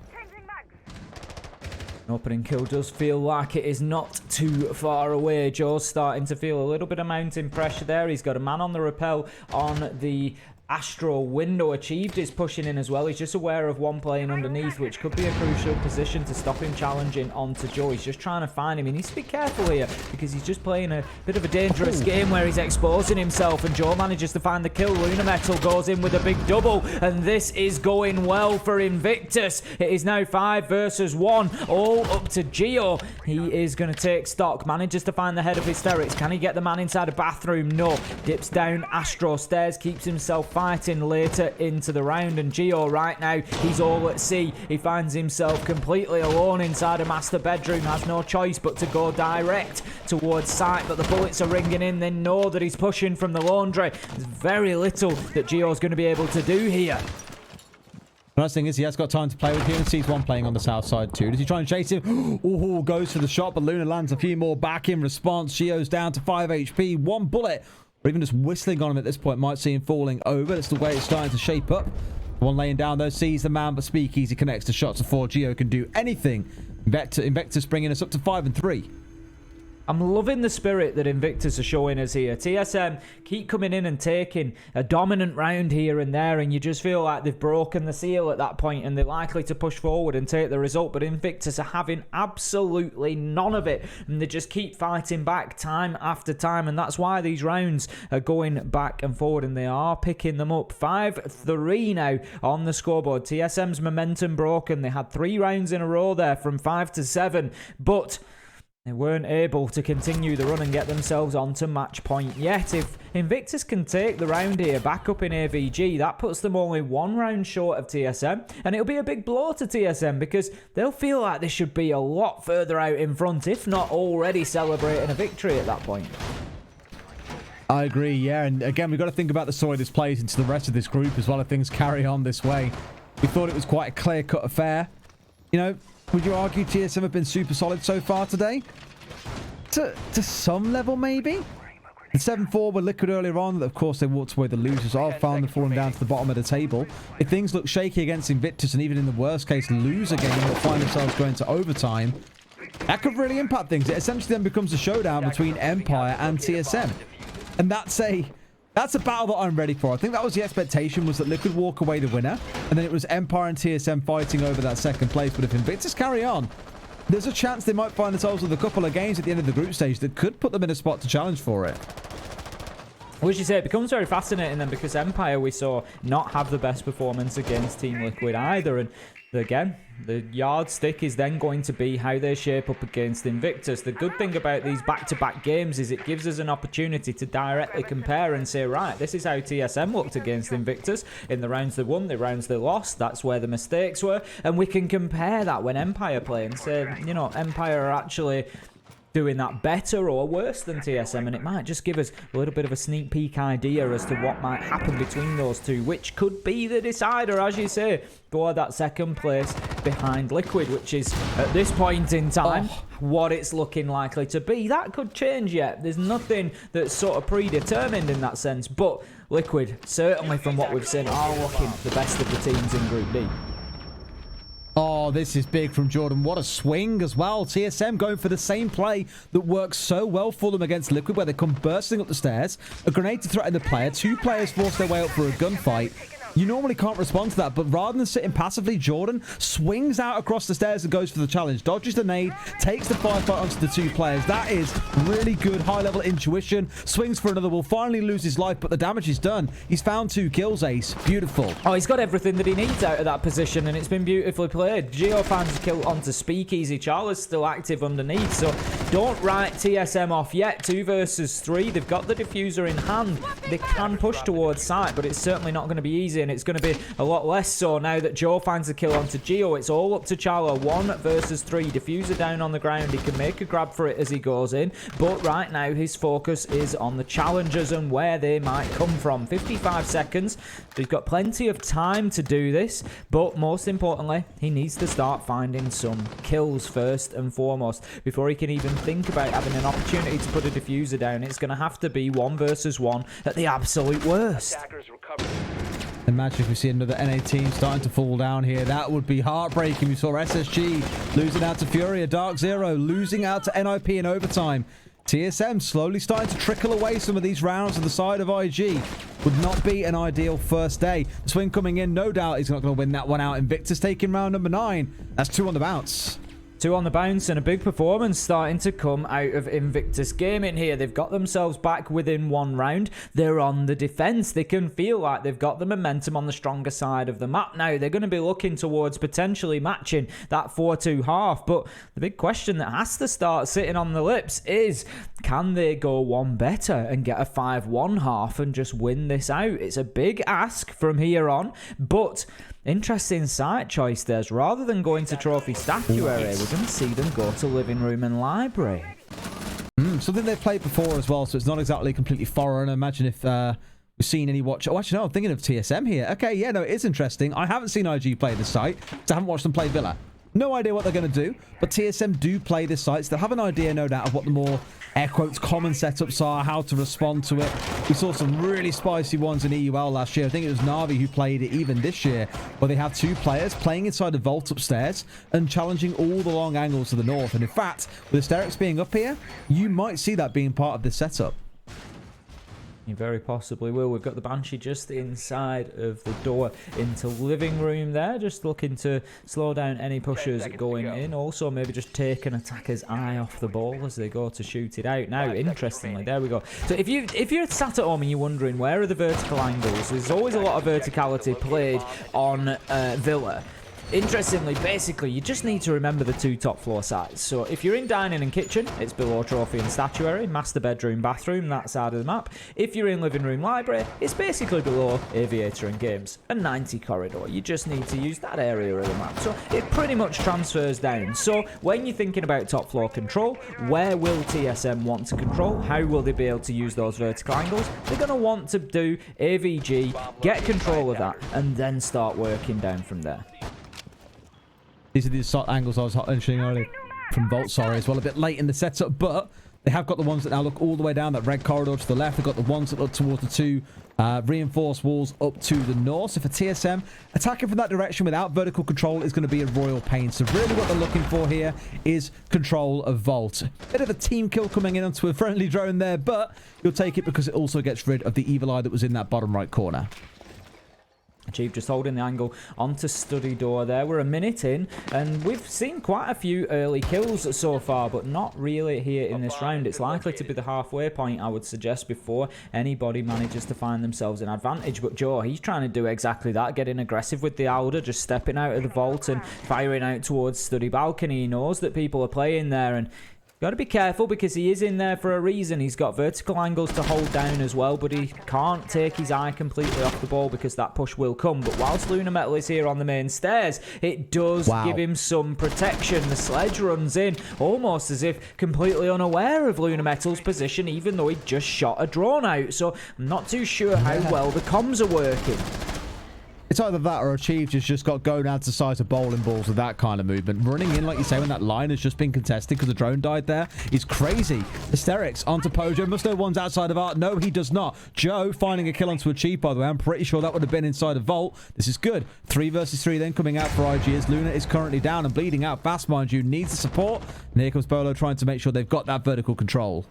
S1: Opening kill does feel like it is not too far away. Joe's starting to feel a little bit of mounting pressure there. He's got a man on the rappel on the Astro window. Achieved is pushing in as well. He's just aware of one playing underneath, which could be a crucial position to stop him challenging onto Joe. He's just trying to find him. He needs to be careful here because he's just playing a bit of a dangerous game where he's exposing himself, and Joe manages to find the kill. Lunarmetal goes in with a big double, and this is going well for Invictus. It is now 5 versus 1, all up to Geo. He is going to take stock, manages to find the head of HysteRiX. Can he get the man inside a bathroom? No. Dips down Astro stairs, keeps himself fighting later into the round, and Geo right now, he's all at sea. He finds himself completely alone inside a master bedroom, has no choice but to go direct towards site, but the bullets are ringing in. They know that he's pushing from the laundry. There's very little that Geo's going to be able to do here.
S2: The nice thing is he has got time to play with here, and sees one playing on the south side too. Does he try and chase him? Oh, goes for the shot, but Luna lands a few more back in response. Geo's down to 5 HP. 1 bullet or even just whistling on him at this point might see him falling over. That's the way it's starting to shape up. One laying down though, sees the man, but SpeakEasy connects the shots before Geo can do anything. Invictus bringing us up to 5 and 3.
S1: I'm loving the spirit that Invictus are showing us here. TSM keep coming in and taking a dominant round here and there, and you just feel like they've broken the seal at that point and they're likely to push forward and take the result. But Invictus are having absolutely none of it, and they just keep fighting back time after time, and that's why these rounds are going back and forward, and they are picking them up. 5-3 now on the scoreboard. TSM's momentum broken. They had 3 rounds in a row there from 5 to 7, but they weren't able to continue the run and get themselves onto match point yet. If Invictus can take the round here back up in AVG, that puts them only 1 round short of TSM, and it'll be a big blow to TSM because they'll feel like they should be a lot further out in front, if not already celebrating a victory at that point.
S2: I agree, yeah, and again, we've got to think about the story this plays into the rest of this group as well if things carry on this way. We thought it was quite a clear-cut affair. You know, would you argue TSM have been super solid so far today? To some level, maybe? The 7-4 were Liquid earlier on. Of course, they walked away the losers. I've found them falling down to the bottom of the table. If things look shaky against Invictus, and even in the worst case, lose a game or find themselves going to overtime, that could really impact things. It essentially then becomes a showdown between Empire and TSM. And that's a battle that I'm ready for. I think that was the expectation, was that Liquid walk away the winner, and then it was Empire and TSM fighting over that second place. But if Invictus carry on, there's a chance they might find themselves with a couple of games at the end of the group stage that could put them in a spot to challenge for it.
S1: Which is it becomes very fascinating then, because Empire we saw not have the best performance against Team Liquid either, and again, the yardstick is then going to be how they shape up against Invictus. The good thing about these back-to-back games is it gives us an opportunity to directly compare and say, right, this is how TSM looked against Invictus in the rounds they won, the rounds they lost. That's where the mistakes were, and we can compare that when Empire play and say, you know, Empire are actually doing that better or worse than TSM, and it might just give us a little bit of a sneak peek idea as to what might happen between those two, which could be the decider, as you say, for that second place behind Liquid, which is at this point in time what it's looking likely to be. That could change yet. There's nothing that's sort of predetermined in that sense, but Liquid, certainly from what we've seen, are looking the best of the teams in Group D.
S2: Oh, this is big from Jordan. What a swing as well. TSM going for the same play that works so well for them against Liquid, where they come bursting up the stairs. A grenade to threaten the player. 2 players force their way up for a gunfight. You normally can't respond to that, but rather than sitting passively, Jordan swings out across the stairs and goes for the challenge. Dodges the nade, takes the firefight onto the 2 players. That is really good high-level intuition. Swings for another, will finally lose his life, but the damage is done. He's found 2 kills, Ace. Beautiful.
S1: Oh, he's got everything that he needs out of that position, and it's been beautifully played. Geo finds a kill onto SpeakEasy. Chala's still active underneath, so don't write TSM off yet. 2 versus 3. They've got the diffuser in hand. They can push towards site, but it's certainly not going to be easy, and it's going to be a lot less so now that Joe finds a kill onto Geo. It's all up to Chala. 1 versus 3. Diffuser down on the ground. He can make a grab for it as he goes in, but right now his focus is on the challengers and where they might come from. 55 seconds. He's got plenty of time to do this, but most importantly, he needs to start finding some kills first and foremost before he can even think about having an opportunity to put a diffuser down. It's going to have to be 1 versus 1 at the absolute worst.
S2: Imagine if we see another NA team starting to fall down here. That would be heartbreaking. We saw SSG losing out to Furia, Dark Zero losing out to NIP in overtime. TSM slowly starting to trickle away some of these rounds on the side of IG. Would not be an ideal first day. The swing coming in, no doubt he's not going to win that one out. Invictus taking round number 9. That's 2 on the bounce.
S1: 2 on the bounce, and a big performance starting to come out of Invictus Gaming here. They've got themselves back within 1 round. They're on the defense. They can feel like they've got the momentum on the stronger side of the map now. They're going to be looking towards potentially matching that 4-2 half, but the big question that has to start sitting on the lips is, can they go one better and get a 5-1 half and just win this out? It's a big ask from here on, but interesting site choice there. Rather than going to trophy statuary, we're going to see them go to living room and library.
S2: Something they've played before as well, so it's not exactly completely foreign. Imagine if we've seen any watch. Oh, actually, no, I'm thinking of TSM here. Okay, yeah, no, it is interesting. I haven't seen IG play this site, so I haven't watched them play Villa. No idea what they're going to do, but TSM do play this site, so they'll have an idea, no doubt, of what the more, air quotes, common setups are, how to respond to it. We saw some really spicy ones in EUL last year. I think it was Na'Vi who played it even this year, where they have 2 players playing inside the vault upstairs and challenging all the long angles to the north. And in fact, with HysteRiX being up here, you might see that being part of this setup.
S1: You very possibly will. We've got the Banshee just inside of the door into living room there, just looking to slow down any pushers going in. Also, maybe just take an attacker's eye off the ball as they go to shoot it out. Now, interestingly, there we go. So if you're sat at home and you're wondering where are the vertical angles, there's always a lot of verticality played on Villa. Interestingly, basically, you just need to remember the 2 top floor sides. So if you're in dining and kitchen, it's below trophy and statuary, master bedroom, bathroom, that side of the map. If you're in living room, library, it's basically below aviator and games. A 90 corridor, you just need to use that area of the map. So it pretty much transfers down. So when you're thinking about top floor control, where will TSM want to control? How will they be able to use those vertical angles? They're going to want to do AVG, get control of that, and then start working down from there.
S2: These are the angles I was mentioning earlier from Vault, sorry, as well, a bit late in the setup, but they have got the ones that now look all the way down that red corridor to the left. They've got the ones that look towards the 2 reinforced walls up to the north. So for TSM, attacking from that direction without vertical control is going to be a royal pain. So really what they're looking for here is control of Vault. Bit of a team kill coming in onto a friendly drone there, but you'll take it because it also gets rid of the evil eye that was in that bottom right corner.
S1: Achieved just holding the angle onto study door there. We're a minute in, and we've seen quite a few early kills so far, but not really here in this round. It's likely to be the halfway point, I would suggest, before anybody manages to find themselves an advantage. But Jo, he's trying to do exactly that, getting aggressive with the Alder, just stepping out of the vault and firing out towards study balcony. He knows that people are playing there, and got to be careful because he is in there for a reason. He's got vertical angles to hold down as well, but he can't take his eye completely off the ball because that push will come. But whilst Lunarmetal is here on the main stairs, it does give him some protection. The sledge runs in almost as if completely unaware of Lunarmetal's position, even though he just shot a drone out. So I'm not too sure how well the comms are working.
S2: It's either that or Achieved has just got gonads the size of bowling balls with that kind of movement. Running in, like you say, when that line has just been contested because the drone died there is crazy. HysteRiX onto Pojo. Must know one's outside of art. No, he does not. Jo finding a kill onto Achieved, by the way. I'm pretty sure that would have been inside a vault. This is good. 3 versus 3 then coming out for IG as Luna is currently down and bleeding out fast, mind you. Needs the support. And here comes Beaulo trying to make sure they've got that vertical control.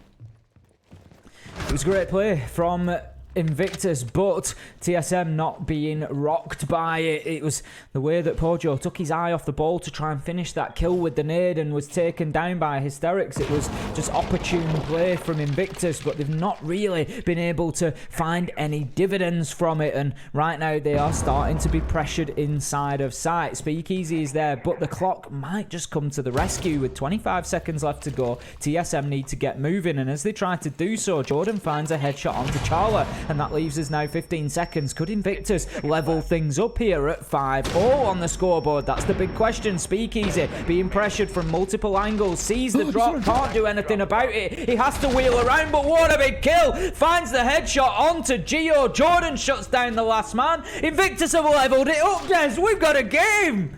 S1: It was a great play from Invictus, but TSM not being rocked by it. It was the way that Pojo took his eye off the ball to try and finish that kill with the nade and was taken down by HysteRiX. It was just opportune play from Invictus, but they've not really been able to find any dividends from it, and right now they are starting to be pressured inside of sight. SpeakEasy is there, but the clock might just come to the rescue with 25 seconds left to go. TSM need to get moving, and as they try to do so, Jordan finds a headshot onto Chala, and that leaves us now 15 seconds. Could Invictus level things up here at 5-0 on the scoreboard? That's the big question. SpeakEasy being pressured from multiple angles, sees the drop, can't do anything about it. He has to wheel around, but what a big kill. Finds the headshot onto Geo. Jordan shuts down the last man. Invictus have leveled it up, Des. We've got a game.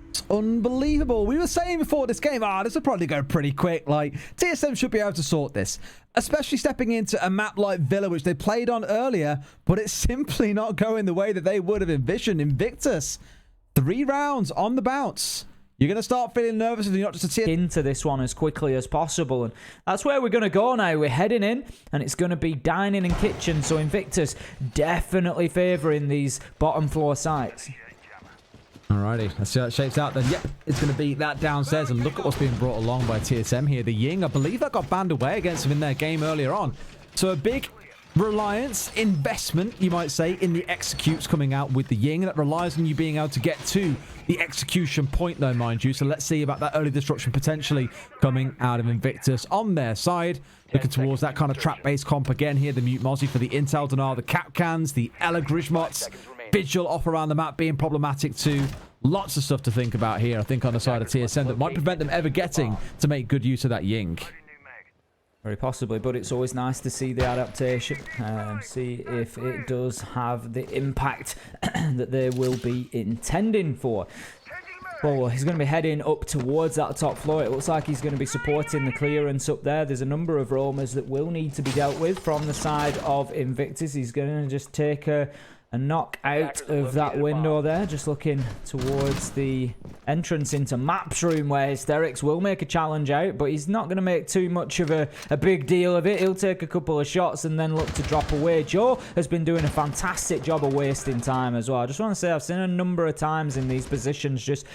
S2: It's unbelievable. We were saying before this game, this will probably go pretty quick. Like, TSM should be able to sort this, especially stepping into a map like Villa, which they played on earlier, but it's simply not going the way that they would have envisioned. Invictus, 3 rounds on the bounce. You're going to start feeling nervous if you're not just a TSM.
S1: Into this one as quickly as possible, and that's where we're going to go now. We're heading in, and it's going to be dining and kitchen, so Invictus definitely favouring these bottom floor sites.
S2: Alrighty, let's see how it shapes out then. Yep, it's going to be that downstairs, and look at what's being brought along by TSM here. The Ying, I believe that got banned away against them in their game earlier on. So a big reliance, investment, you might say, in the executes coming out with the Ying. That relies on you being able to get to the execution point, though, mind you. So let's see about that early destruction potentially coming out of Invictus on their side. Looking towards that kind of trap-based comp again here. The Mute Mozzie for the Intel Dinar, the Capcans, the Ella Grishmots. Vigil off around the map being problematic too. Lots of stuff to think about here, I think, on the side of TSM that might prevent them ever getting to make good use of that Ying.
S1: Very possibly, but it's always nice to see the adaptation, see if it does have the impact that they will be intending for. Well, he's going to be heading up towards that top floor. It looks like he's going to be supporting the clearance up there. There's a number of roamers that will need to be dealt with from the side of Invictus. He's going to just take a knock out of that window there, just looking towards the entrance into Maps room, where HysteRiX will make a challenge out, but he's not going to make too much of a big deal of it. He'll take a couple of shots and then look to drop away. Jo has been doing a fantastic job of wasting time as well. I just want to say I've seen a number of times in these positions just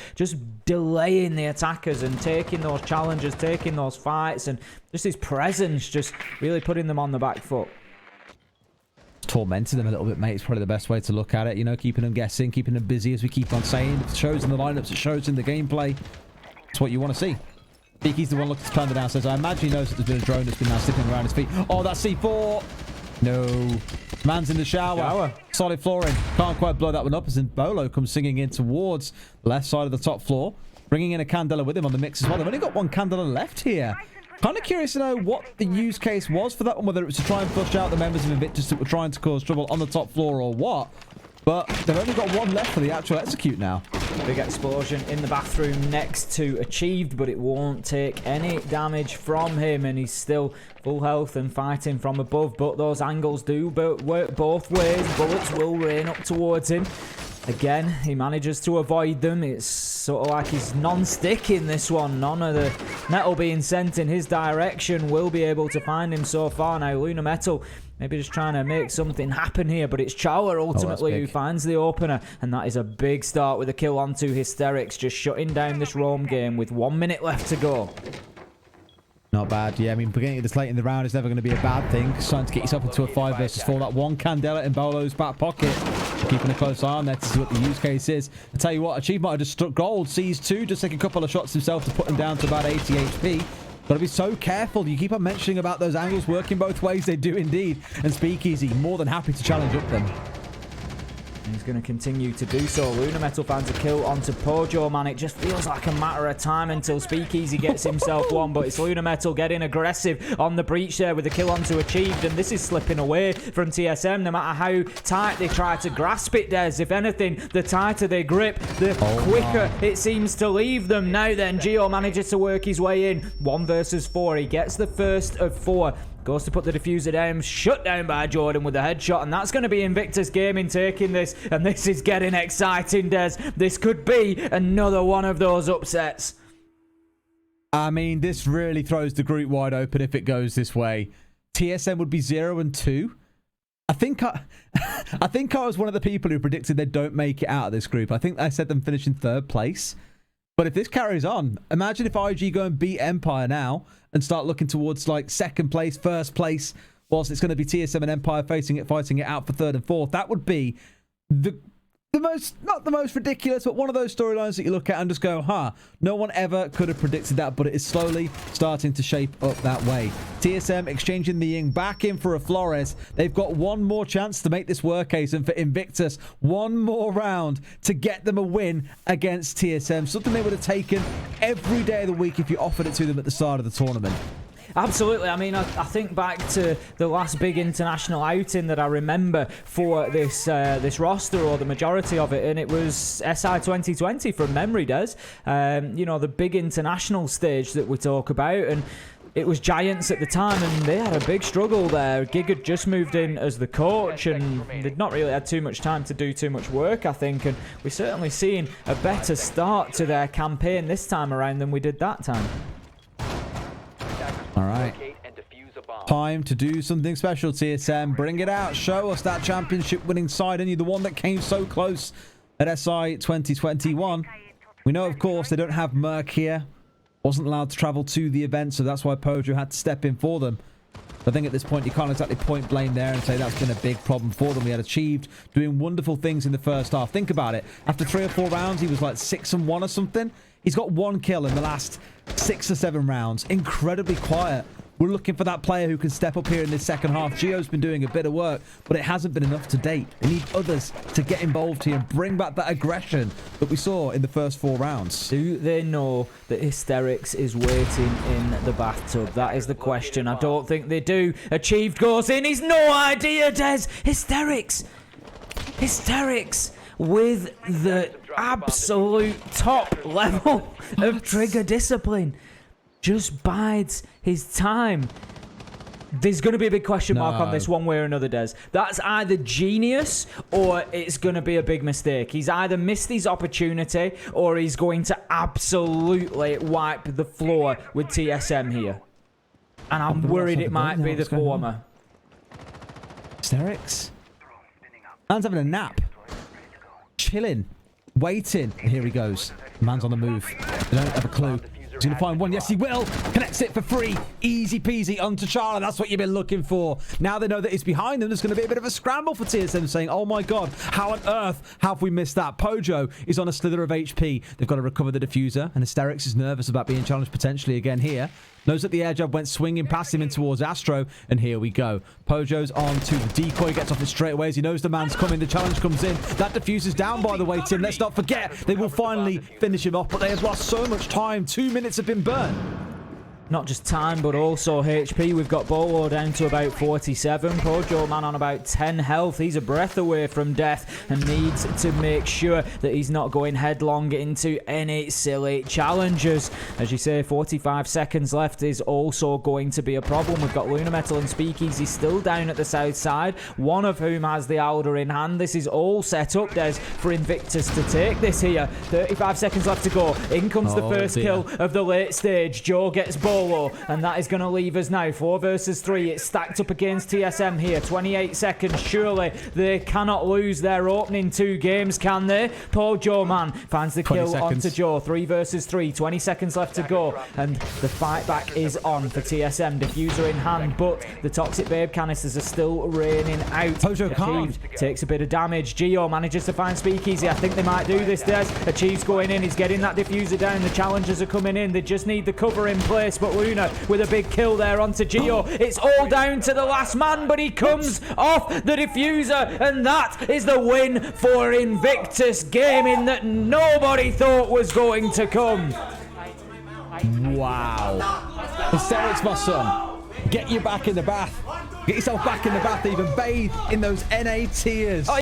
S1: delaying the attackers and taking those challenges, taking those fights, and just his presence just really putting them on the back foot.
S2: Tormenting them a little bit, mate. It's probably the best way to look at it. You know, keeping them guessing, keeping them busy, as we keep on saying. If it shows in the lineups, it shows in the gameplay. It's what you want to see. Beaky's the one looking to plan the downstairs. I imagine he knows that there's been a drone that's been now slipping around his feet. Oh, that's C4. No. Man's in the shower. Solid flooring. Can't quite blow that one up, as in Beaulo comes singing in towards the left side of the top floor, bringing in a Candela with him on the mix as well. They've only got one Candela left here. Kind of curious to know what the use case was for that one, whether it was to try and flush out the members of Invictus that were trying to cause trouble on the top floor or what. But they've only got one left for the actual execute now.
S1: Big explosion in the bathroom next to Achieved, but it won't take any damage from him, and he's still full health and fighting from above. But those angles do work both ways. Bullets will rain up towards him. Again, he manages to avoid them. It's sort of like he's non-stick in this one. None of the metal being sent in his direction will be able to find him so far. Now, Lunarmetal maybe just trying to make something happen here, but it's Chala ultimately who finds the opener, and that is a big start with a kill onto HysteRiX, just shutting down this roam game with 1 minute left to go.
S2: Not bad, yeah. I mean, beginning this late in the round is never going to be a bad thing. Starting to get yourself into a 5 versus 4. That one Candela in Beaulo's back pocket. Keeping a close eye on there to see what the use case is. I tell you what, Achieved might have just struck gold. Sees 2, just take a couple of shots himself to put him down to about 80 HP. Got to be so careful. You keep on mentioning about those angles working both ways. They do indeed. And SpeakEasy more than happy to challenge up them.
S1: He's going to continue to do so. Lunarmetal finds a kill onto Pojoman. It just feels like a matter of time until SpeakEasy gets himself one, but it's Lunarmetal getting aggressive on the breach there with a kill onto Achieved, and this is slipping away from TSM no matter how tight they try to grasp it, Des. If anything, the tighter they grip, the quicker it seems to leave them. Now then, Geo manages to work his way in. 1 versus 4. He gets the first of 4. Goes to put the diffuser down, shut down by Jrdn with a headshot, and that's going to be Invictus Gaming taking this, and this is getting exciting, Des. This could be another one of those upsets.
S2: I mean, this really throws the group wide open if it goes this way. TSM would be 0-2. I think I was one of the people who predicted they don't make it out of this group. I think I said them finish in 3rd place. But if this carries on, imagine if IG go and beat Empire now and start looking towards like 2nd place, 1st place, whilst it's going to be TSM and Empire fighting it out for 3rd and 4th. That would be the most, not the most ridiculous, but one of those storylines that you look at and just go, huh, no one ever could have predicted that, but it is slowly starting to shape up that way. TSM exchanging the Ying back in for a Flores. They've got one more chance to make this work case, and for Invictus, one more round to get them a win against TSM. Something they would have taken every day of the week if you offered it to them at the start of the tournament.
S1: Absolutely. I mean, I think back to the last big international outing that I remember for this roster, or the majority of it, and it was SI 2020 from memory, Des. You know, the big international stage that we talk about, and it was Giants at the time, and they had a big struggle there. Gig had just moved in as the coach, and they'd not really had too much time to do too much work, I think, and we're certainly seeing a better start to their campaign this time around than we did that time.
S2: All right. Time to do something special, TSM. Bring it out. Show us that championship winning side, and you're the one that came so close at SI 2021. We know, of course, they don't have Merc here. Wasn't allowed to travel to the event, so that's why Pojo had to step in for them. I think at this point, you can't exactly point blame there and say that's been a big problem for them. We had Achieved doing wonderful things in the first half. Think about it. After 3 or 4 rounds, he was like 6-1 or something. He's got 1 kill in the last 6 or 7 rounds. Incredibly quiet. We're looking for that player who can step up here in this second half. Geo's been doing a bit of work, but it hasn't been enough to date. They need others to get involved here and bring back that aggression that we saw in the first 4 rounds.
S1: Do they know that HysteRiX is waiting in the bathtub? That is the question. I don't think they do. Achieved goes in. He's no idea, Des. HysteRiX with the absolute top level of trigger discipline. Just bides his time. There's going to be a big question mark on this one way or another, Des. That's either genius or it's going to be a big mistake. He's either missed his opportunity or he's going to absolutely wipe the floor with TSM here. And I'm worried it might be the former.
S2: HysteRiX. Man's having a nap. Chilling. Waiting. And here he goes. Man's on the move. They don't have a clue. He's going to find one. Yes, he will. Connects it for free. Easy peasy onto Chala. That's what you've been looking for. Now they know that it's behind them. There's going to be a bit of a scramble for TSM saying, oh my God, how on earth have we missed that? Pojo is on a slither of HP. They've got to recover the diffuser. And HysteRiX is nervous about being challenged potentially again here. Knows that the air jab went swinging past him in towards Astro. And here we go. Pojo's on to the decoy. Gets off it straight away as he knows the man's coming. The challenge comes in. That diffuser's down, by the way, Tim. Let's not forget. They will finally finish him off. But they have lost so much time. 2 minutes have been burnt.
S1: Not just time, but also HP. We've got Beaulo down to about 47. Pojoman on about 10 health. He's a breath away from death and needs to make sure that he's not going headlong into any silly challenges. As you say, 45 seconds left is also going to be a problem. We've got Lunarmetal and SpeakEasy still down at the south side, one of whom has the Alder in hand. This is all set up, Des, for Invictus to take this here. 35 seconds left to go. In comes the first kill of the late stage. Jo gets Beaulo, and that is going to leave us now 4 versus 3. It's stacked up against TSM here. 28 seconds. Surely they cannot lose their opening 2 games, can they? Pojoman finds the kill onto Jo. 3 versus 3. 20 seconds left to go, and the fight back is on for TSM. Diffuser in hand, but the Toxic Babe canisters are still raining out.
S2: Pojo can't.
S1: Takes a bit of damage. Geo manages to find SpeakEasy. I think they might do this, Des. Achieved's going in. He's getting that diffuser down. The challengers are coming in. They just need the cover in place, but Luna with a big kill there onto Geo. It's all down to the last man, but he comes off the diffuser, and that is the win for Invictus Gaming that nobody thought was going to come.
S2: Wow. HysteRiX, my son. Get you back in the bath. Get yourself back in the bath, even bathe in those NA tears.